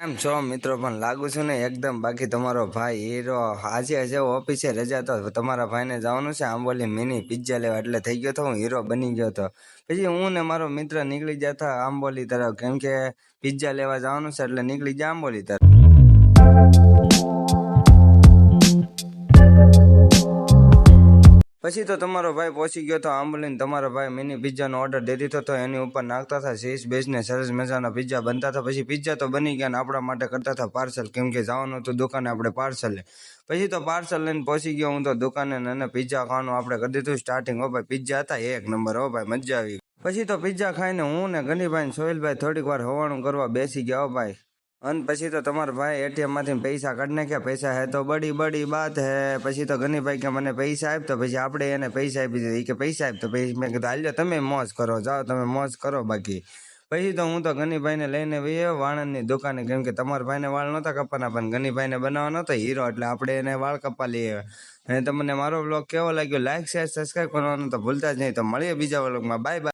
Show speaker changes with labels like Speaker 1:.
Speaker 1: એમ છો મિત્રો? પણ લાગુ છું ને એકદમ બાકી તમારો ભાઈ હીરો આજે હજે ઓફિસે રજા તો તમારા ભાઈને જવાનું છે આંબોલી મિની પિઝા લેવા, એટલે થઈ ગયો તો હું હીરો બની ગયો હતો. પછી હું ને મારો મિત્ર નીકળી જતા આંબોલી તરફ, કેમ કે પિઝા લેવા જવાનું છે એટલે નીકળી ગયા આંબોલી તરફ. પછી તો તમારો ભાઈ પહોંચી ગયો તો આંબોલીને. તમારો ભાઈ મિની પિઝાનો ઓર્ડર દે દીધો તો એની ઉપર નાખતા હતા ચીઝ બેઝને, સરસ મજાના પિઝા બનતા હતા. પછી પિઝા તો બની ગયા ને આપણા માટે કરતા હતા પાર્સલ, કેમ કે જવાનું હતું દુકાને આપણે પાર્સલ લે. પછી તો પાર્સલ લઈને પહોંચી ગયો હું તો દુકાને, અને પિઝા ખાવાનું આપણે કરી દીધું સ્ટાર્ટિંગ. હો ભાઈ પિઝા હતા એક નંબર, હો ભાઈ મજા આવી. પછી તો પિઝા ખાઈને હું ને ગનીભાઈ ને સોહેલભાઈ થોડીક વાર હવાણું કરવા બેસી ગયા. હો ભાઈ અને પછી તો તમારા ભાઈ એટીએમ માંથી પૈસા કાઢી નાખ્યા. પૈસા હે તો બડી બડી બાત હે. પછી તો ગનીભાઈ કે મને પૈસા આપ, તો પછી આપણે એને પૈસા આપી દીધા. કે પૈસા આપ, તો પછી મેં કીધું હાલ્યો તમે મોજ કરો, જાઓ તમે મોજ કરો. બાકી પછી તો હું તો ગનીભાઈને લઈને વયો વાણંદની દુકાને, કેમ કે તમારા ભાઈને વાળ નહોતા કપવાના પણ ગનીભાઈને બનાવવાનો હતો હીરો, એટલે આપણે એને વાળ કપવા લઈએ. અને તમને મારો વ્લોગ કેવો લાગ્યો લાઈક શેર સબસ્ક્રાઈબ કરવાનું તો ભૂલતા જ નહીં. તો મળીએ બીજા વ્લોગમાં. Bye bye.